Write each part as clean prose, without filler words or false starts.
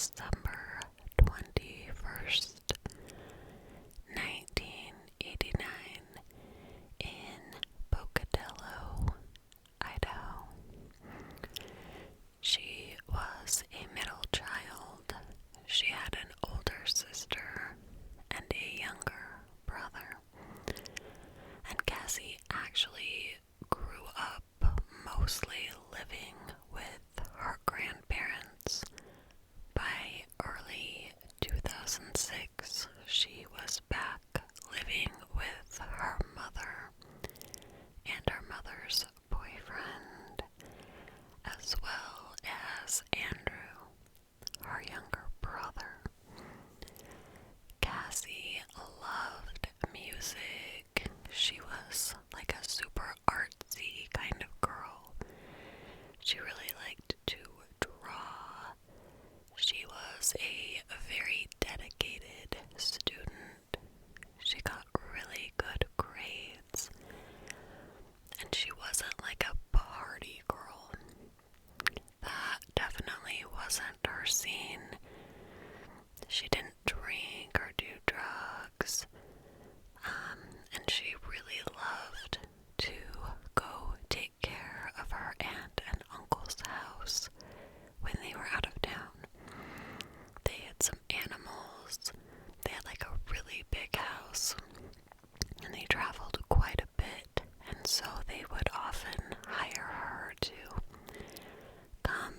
December 21st, 1989, in Pocatello, Idaho. She was a middle child. She had an older sister and a younger brother. And Cassie actually grew up mostly living with her grandparents. By early 2006, she was back living with her mother and her mother's boyfriend, as well as Andrew, her younger brother. Cassie loved music. She was like a super artsy kind of girl. She really liked to draw. She was a very dedicated student. She got really good grades. And she wasn't like a party girl. That definitely wasn't her scene. She didn't drink or do drugs. And she really loved to go take care of her aunt and uncle's house when they were out of town. They had some animals. They had like a really big house. And they traveled quite a bit. And so they would often hire her to come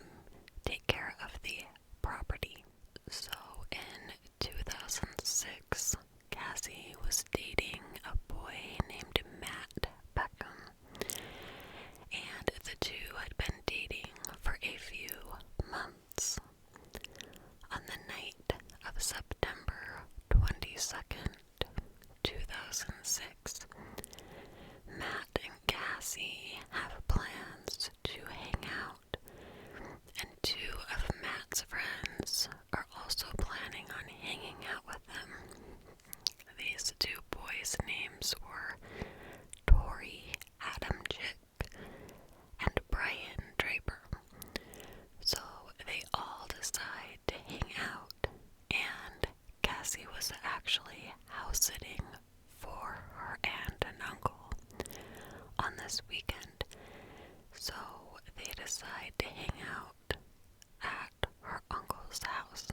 take care of the property. So in 2006, Cassie was dating a boy named Matt Beckham, and the two had been dating for a few months. On the night of September 22nd, 2006, Matt and Cassie have plans to hang out, and two of Matt's friends are also planning on hanging out with them. These two boys' names were Tori Adamczyk and Brian Draper. So they all decide to hang out, and Cassie was actually house sitting for her aunt and uncle on this weekend. So they decide to hang out at her uncle's house.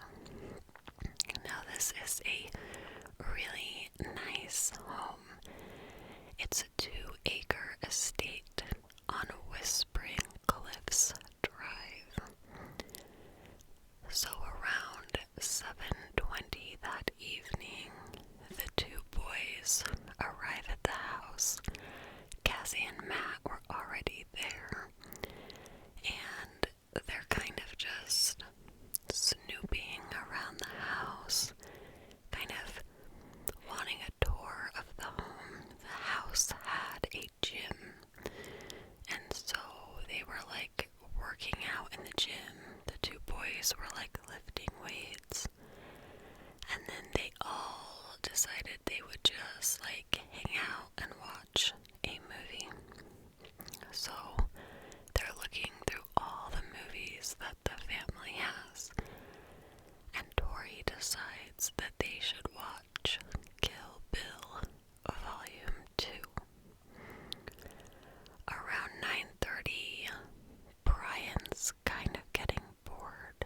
Now this is a really nice home. It's a 2-acre estate on Whispering Cliffs Drive. So around 7:20 that evening, the two boys arrive at the house. Cassie and Matt were already there, and they're kind of just snooping around the house, kind of wanting a tour of the home. The house had a gym, and so they were like working out in the gym. The two boys were like lifting weights, and then they all decided they would just like hang out and watch a movie. So they're looking through all the movies that the family has, and Tori decides that they should watch Kill Bill Volume 2. Around 9:30, Brian's kind of getting bored.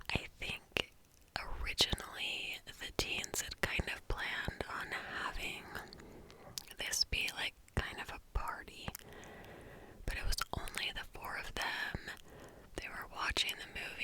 I think originally the teens had kind of planned on having this be like kind of a party, but it was only the four of them. They were watching the movie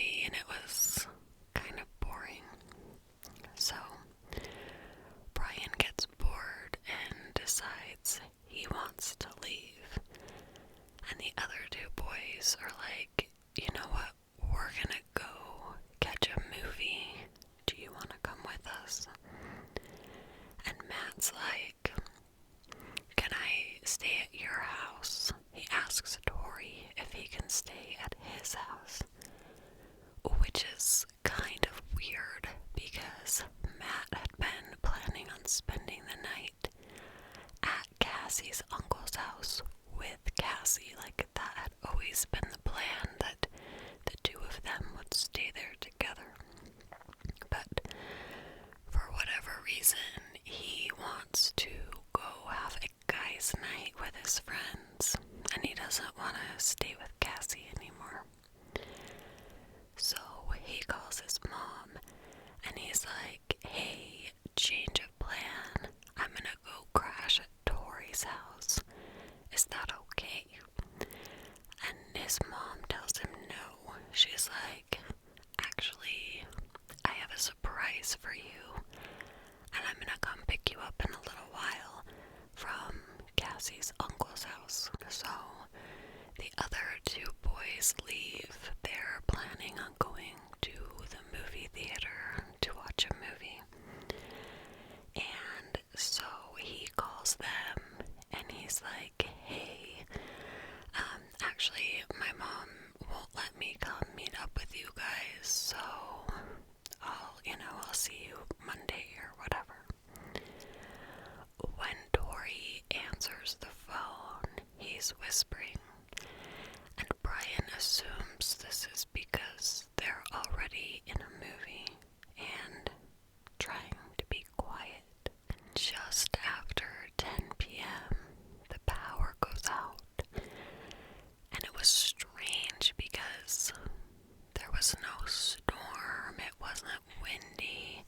windy.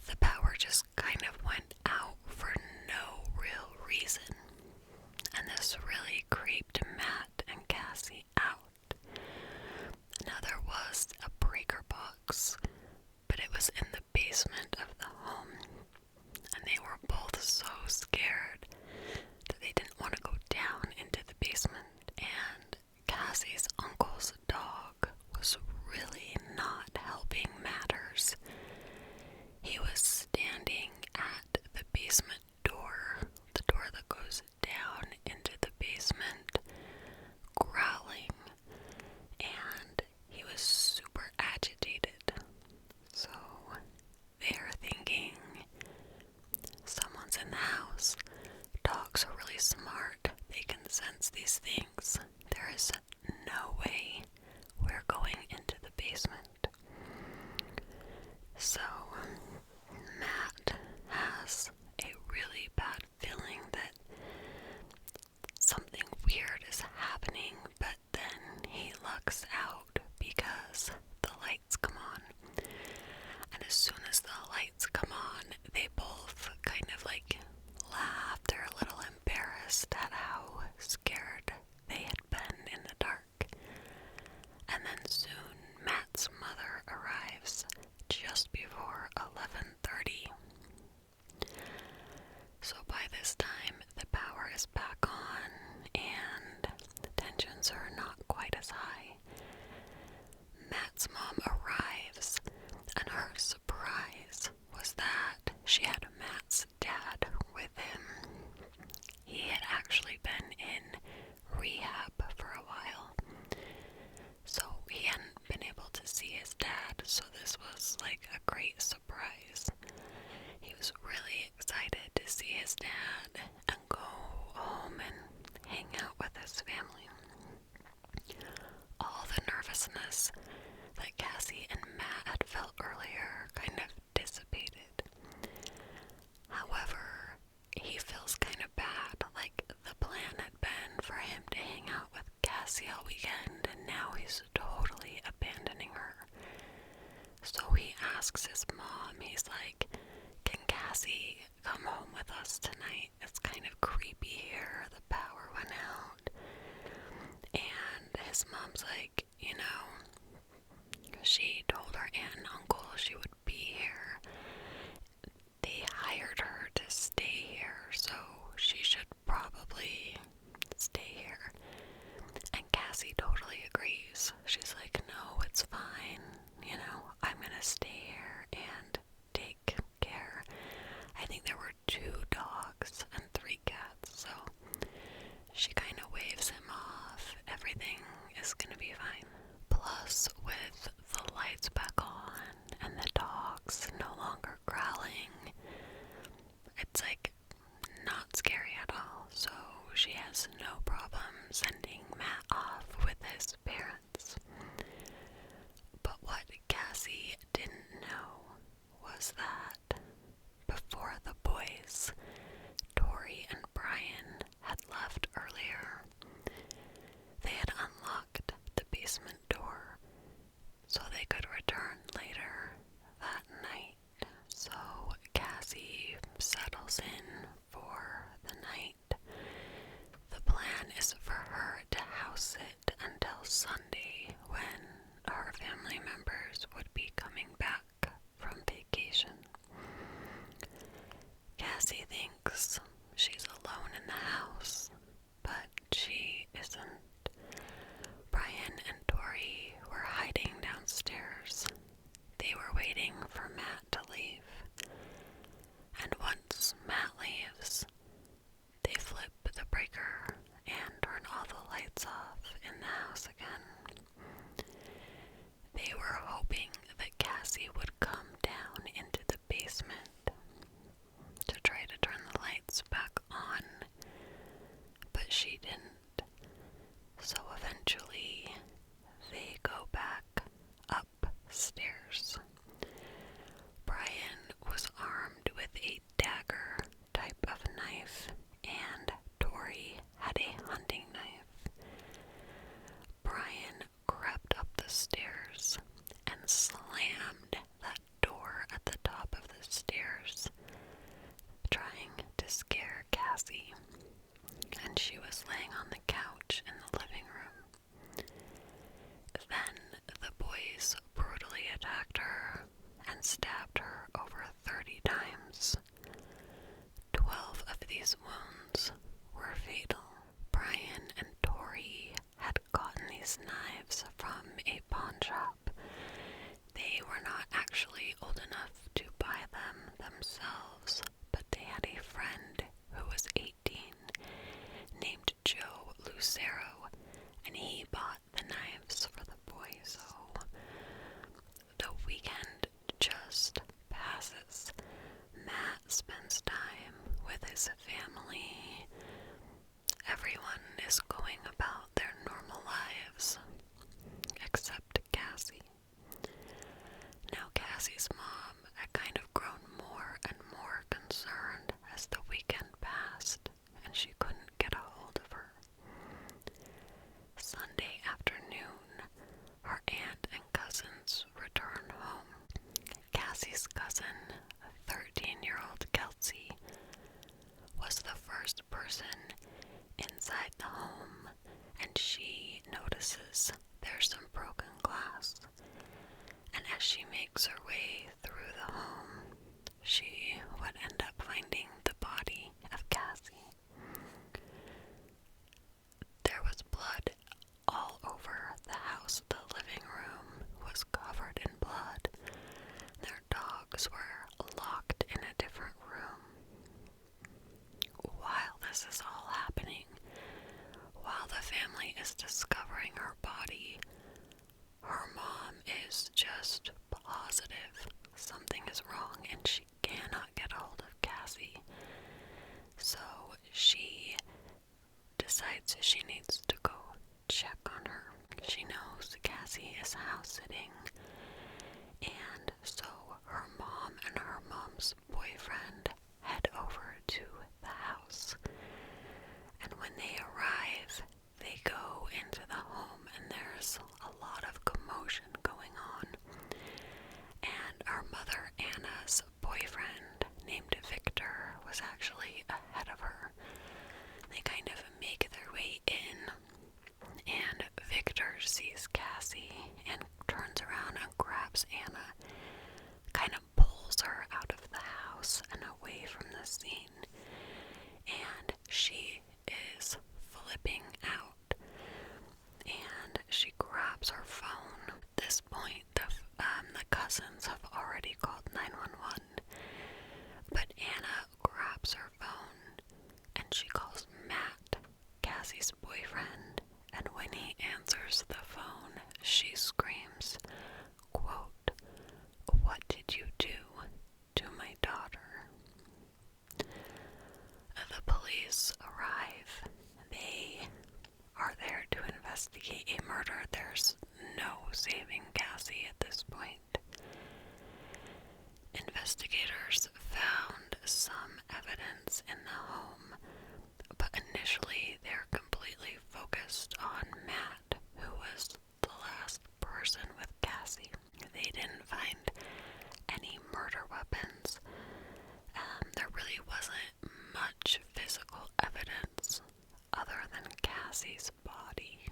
The power just kind of went out for no real reason, and this really creeped Matt and Cassie out. Now there was a breaker box, but it was in the basement of the home, and they were both so scared that they didn't want to go down into the basement. And Cassie's uncle's dog was really not helping matters. He was standing at the basement door, the door that goes down into the basement, growling, and he was super agitated. So they're thinking, someone's in the house. Dogs are really smart. They can sense these things. There is no way we're going into the basement. So Matt has a really bad feeling that something weird is happening, but then he looks out because the lights come on. And as soon as the lights come on, they both kind of like laugh. They're a little embarrassed at how scared they had been in the dark. And then soon Matt's mother arrives just before 11:30. So by this time the power is back on and the tensions are not quite as high. Matt's mom arrives, and her surprise was that she had Matt's dad with him. He had actually been in rehab for a while, so he hadn't been able to see his dad, so this was like a great surprise. He was really excited to see his dad and go home and hang out with his family. All the nervousness that Cassie and Matt had felt earlier kind of dissipated. However, he feels kind of bad, like the plan had been for him to hang out with Cassie all weekend, and now he's totally abandoning her. So he asks his mom, he's like, can Cassie come home with us tonight? It's kind of creepy here, the power went out. And his mom's like, she told her aunt and uncle she would be here. They hired her to stay here, so she should probably stay here. And Cassie totally agrees. She's like, no, it's fine. I'm gonna stay here and take care. I think there were 2 dogs and 3 cats, so she kind of waves him off. Everything is gonna be fine. Plus, with the lights back on and the dogs no longer growling, it's like not scary at all. So she has no problem sending Matt off with his parents. But what Cassie didn't know was that before the boys, Tori and Brian, had left earlier, they had unlocked the basement door so they could return later that night. So Cassie settles in for the night. The plan is for her to house it until Sunday, when her family members would be coming back from vacation. Cassie thinks she's alone in the house, but she isn't. Brian and Tori were hiding downstairs. They were waiting for Matt to leave. And once Matt leaves, they flip the breaker and turn all the lights off in the house again. They were hoping that Cassie would come down into the basement to try to turn the lights back on, but she didn't. So eventually, they go back upstairs. Brian was armed with a dagger type of knife, and Tori had a hunting knife. Brian crept up the stairs and slammed attacked her and stabbed her over 30 times. 12 of these wounds were fatal. Brian and Tori had gotten these knives from a pawn shop. They were not actually old enough to buy them themselves, but they had a friend who was 18 named Joe Lucero, and he bought the knives for the boy. So the weekend just passes. Matt spends time with his family. Everyone is going about their normal lives, except Cassie. Now, Cassie's mom had kind of grown more and more concerned as the weekend passed, and she couldn't get a hold of her. Sunday afternoon, her aunt and cousins returned home. Cassie's cousin, 13-year-old Kelsey, was the first person inside the home, and she notices there's some broken glass. And as she makes her way through the home, she would end up finding the body of Cassie. There was blood all over the house. The living room was covered in blood. Their dogs were locked in a different room. While this is all happening, while the family is discovering her body, her mom is just positive something is wrong and she cannot get a hold of Cassie. So she decides she needs to go check on her. She knows Cassie is house sitting, and so her mom and her mom's boyfriend head over to the house. And when they arrive, they go into the home, and there's a lot of commotion going on. And our mother Anna's boyfriend, named Victor, was actually ahead of her. They kind of make their way in, and Victor sees Cassie and turns around and grabs Anna, kind of pulls her out of the house and away from the scene. And she is flipping out, and she grabs her phone. At this point, the cousins have already called 911, but Anna grabs her phone, and she calls Matt, Cassie's boyfriend, and when he answers the phone, she screams, quote, "What did you do to my daughter?" The police arrive. They are there to investigate a murder. There's no saving Cassie at this point. Investigators found some evidence in the home, but initially they're completely focused on Matt, who was the last person with Cassie. They didn't find any murder weapons. There really wasn't much physical evidence other than Cassie's body.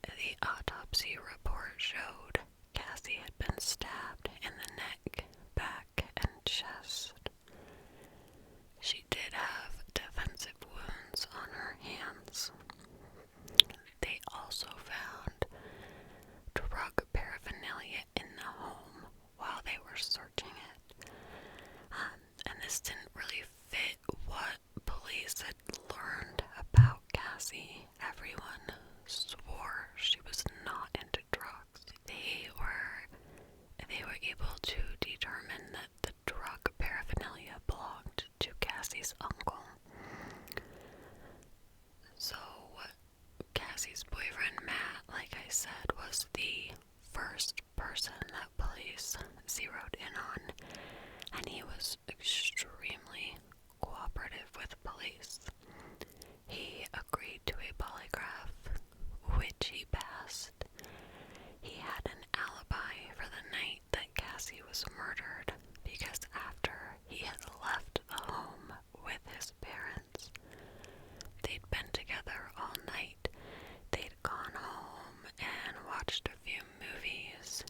The autopsy report showed Cassie had been stabbed in the neck, back, and chest. She did have defensive wounds on her hands. They also found drug paraphernalia in the home while they were searching it. And this didn't really fit what police had learned about Cassie. Everyone swore she was not into drugs. They were able to determine that the drug paraphernalia belonged to Cassie's uncle. So Cassie's boyfriend Matt, like I said, was the first person that police zeroed in on, and he was extremely cooperative with police. He agreed to a polygraph, which he passed. He had an alibi for the night that Cassie was murdered, because after he had left the home with his parents, they'd been together all night. They'd gone home and watched a few movies,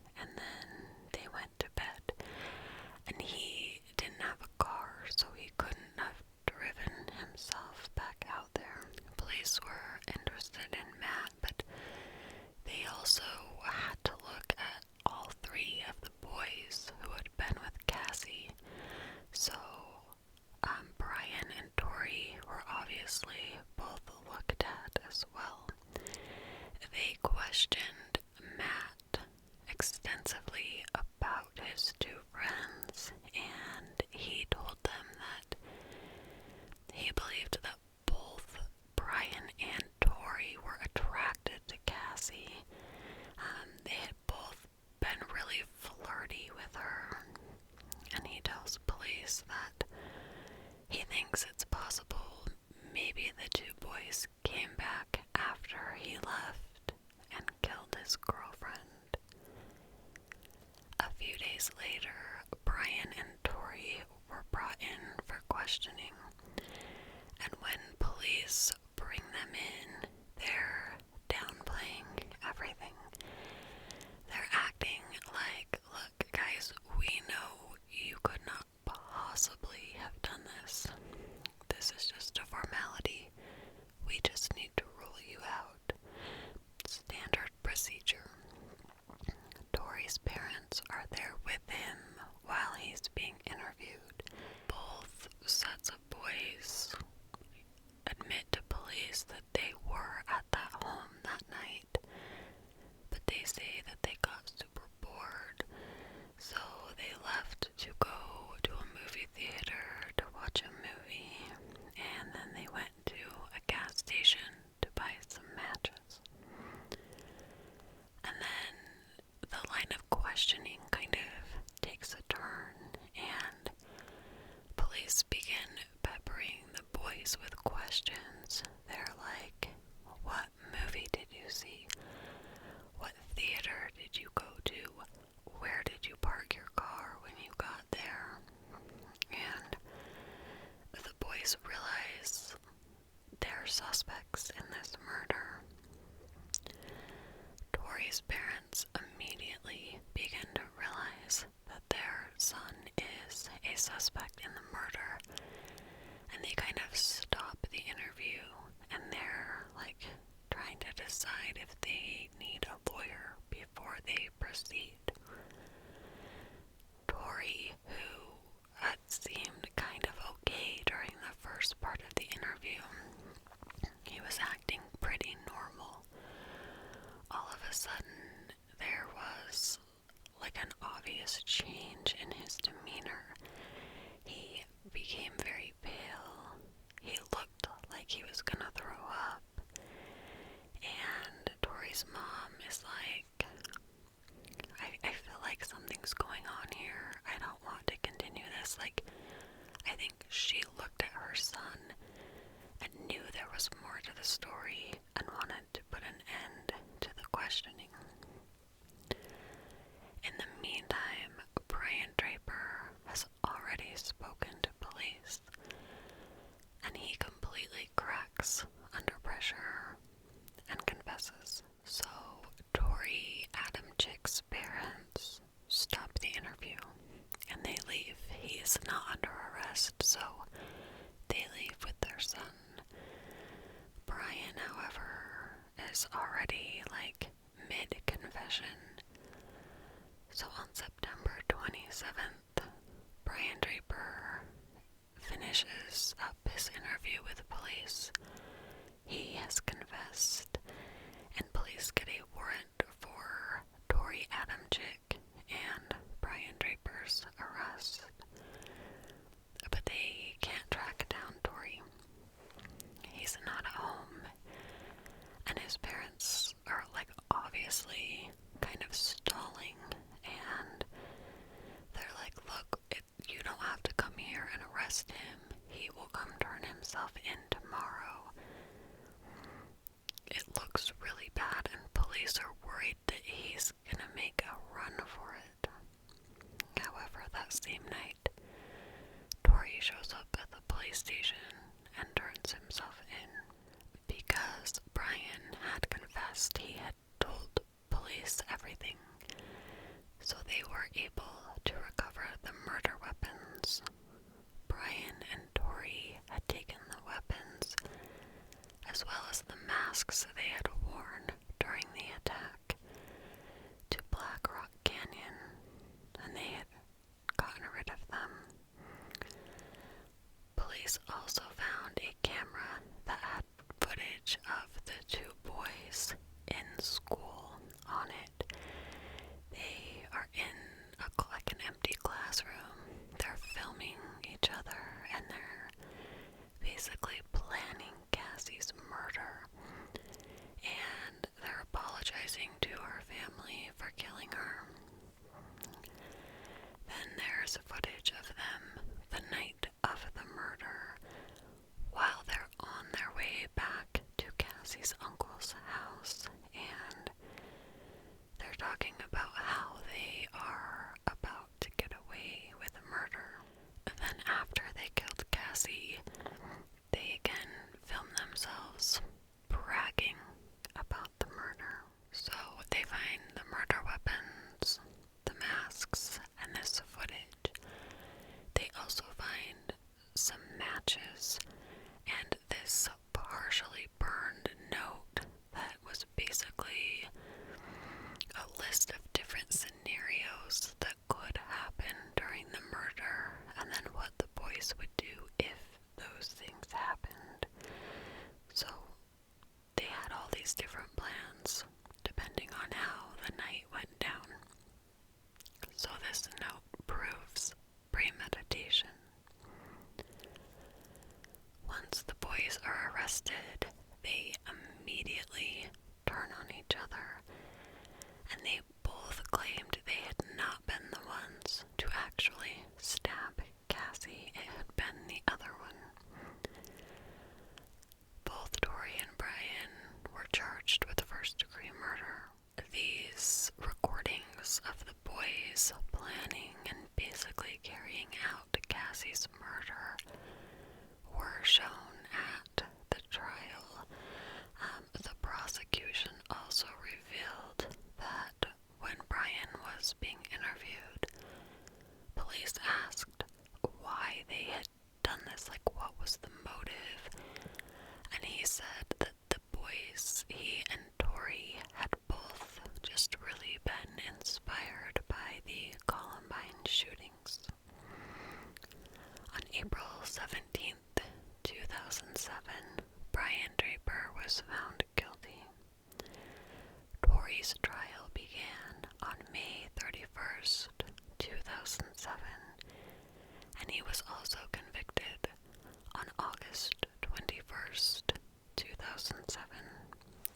extensively about his two friends, and he told them that he believed that both Brian and Tori were attracted to Cassie. They had both been really flirty with her, and he tells police that he thinks it's possible maybe the two boys came back after he left and killed his girlfriend. A few days later, Brian and Tori were brought in for questioning, and when police bring them in, they're downplaying everything. They're acting like, look guys, we know you could not possibly have done this. This is just a formality. We just need to rule you out. Standard procedure. Tori's parents are there with him while he's being interviewed. Both sets of boys admit to police that they were at that home that night, but they say that they got super bored, so they left to go to a movie theater to watch a movie, and then they went to a gas station to buy some matches. And then the line of questioning kind of takes a turn, and police begin peppering the boys with questions. They're like, what movie did you see? What theater did you go to? Where did you park your car when you got there? And the boys realize they're suspects in this murder. Tori's parents immediately begin to realize that their son is a suspect in the murder, and they kind of stop the interview, and they're like trying to decide if they need a lawyer before they proceed. Tori, who had seemed kind of okay during the first part of the interview, he was acting pretty normal. All of a sudden, there was like an obvious change in his demeanor. He became very pale. He looked like he was gonna throw up. And Tori's mom is like, I feel like something's going on here. I don't want to continue this. Like, I think she looked at her son and knew there was more to the story and wanted to put an end to the questioning. In the meantime, Brian Draper has already spoken to police, and he completely cracks under pressure and confesses. So Tori Adamchick's parents stop the interview and they leave. He is not under arrest, so they leave with their son. Brian, however, is already like mid-confession. So on September 27th, Brian Draper finishes up his interview with police. He has confessed, and police get a warrant for Tori Adamchick and Brian Draper's arrest. But they can't track down Tori. He's not at home, and his parents are like obviously kind of stalling, and they're like, look, you don't have to come here and arrest him. He will come turn himself in tomorrow. It looks really bad, and police are worried that he's gonna make a run for it. However, that same night, Tori shows up at the police station and turns himself in. Because Brian had confessed, he had told police everything, so they were able to recover the murder weapons. Brian and Tori had taken the weapons, as well as the masks they had worn during the attack, to Black Rock Canyon, and they had gotten rid of them. Police also found a camera that had footage of the two boys in school on it. They boys planning and basically carrying out Cassie's murder were shown at the trial. The prosecution also revealed that when Brian was being interviewed, police asked why they had done this, like what was the motive, and he said that the boys, he and Tori, had both just really been inspired by the Columbine shootings. On April 17th, 2007, Brian Draper was found guilty. Tori's trial began on May 31st, 2007, and he was also convicted on August 21st, 2007.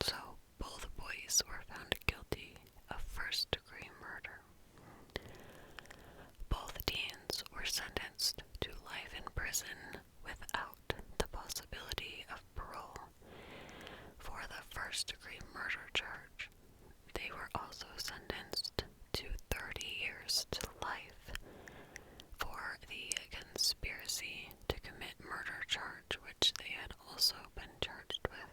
So both boys were found guilty of first-degree murder. Both teens were sentenced to life in prison without the possibility of parole for the first-degree murder charge. They were also sentenced to 30 years to life for the conspiracy to commit murder charge, which they had also been charged with.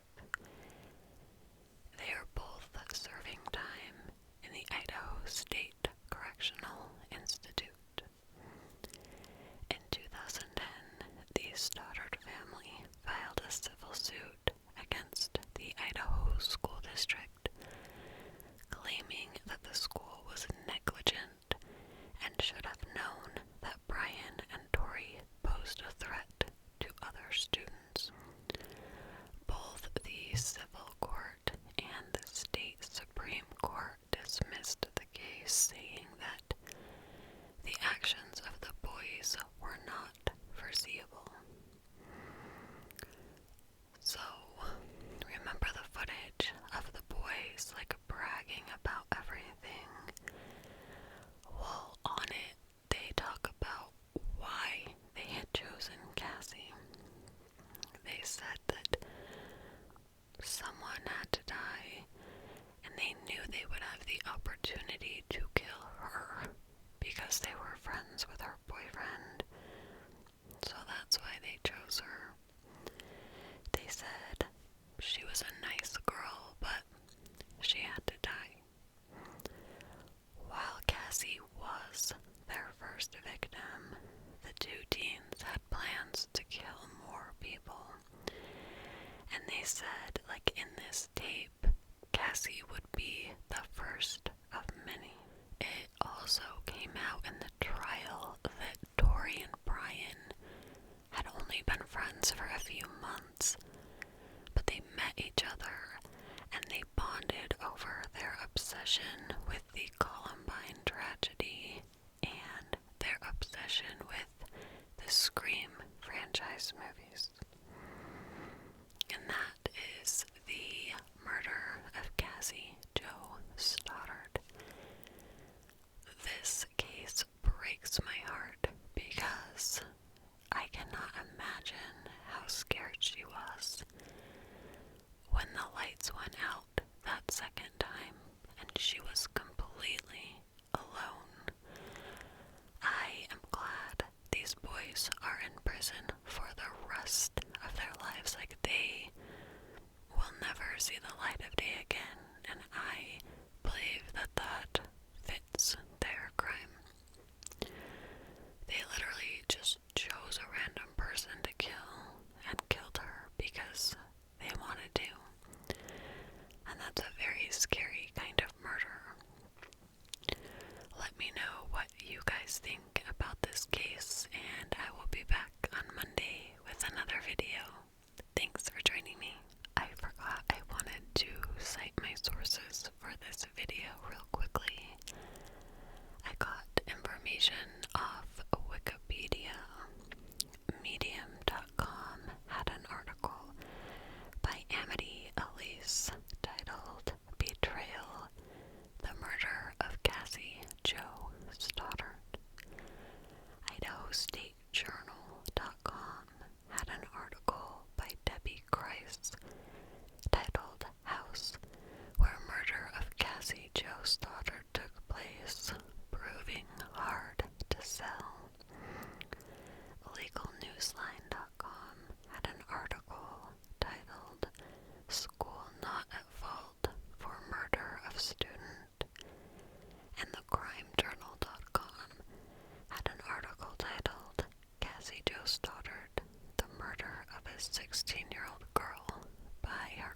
They are both serving time in the Idaho State Correctional Institute. In 2010, the Stoddart family filed a civil suit against the Idaho School District, claiming that the school was negligent and should have known that Brian and Tori posed a threat to other students. Both the civil court and the state Supreme Court dismissed the case, saying that the actions of the boys were not foreseeable. So, remember the footage of the boys like bragging about everything? Well, on it, they talk about why they had chosen Cassie. They said that someone had to die, and they knew they would have the opportunity to kill her because they were friends with her boyfriend. So that's why they chose her. They said she was a nice girl, but she had to die. While Cassie was their first victim, the two teens had plans to kill more people. And they said, like in this tape, Cassie would be the first of many. It also came out in the trial that Tori and Brian had only been friends for a few months, but they met each other and they bonded over their obsession with the Columbine tragedy and their obsession with the Scream franchise movies. And that is the murder of Cassie Jo Stoddart. This case breaks my heart because I cannot imagine how scared she was when the lights went out that second time and she was completely alone. I am glad these boys are in prison for the rest of their lives. Like, they will never see the light of day again, and I believe that that fits their crime. They literally just chose a random person to kill and killed her because they wanted to. And that's a very scary kind of murder. Let me know what you guys think about this case, and I will be back on Monday with another video. Thanks for joining me. I forgot I wanted to cite my sources for this video real quickly. I got information off Wikipedia. Medium.com had an article by Amity Elise titled Betrayal: The Murder of Cassie Jo Stoddart. IdahoStateJournal.com had an article by Debbie Christ titled House Where Murder of Cassie Jo Stoddart a 16-year-old girl by her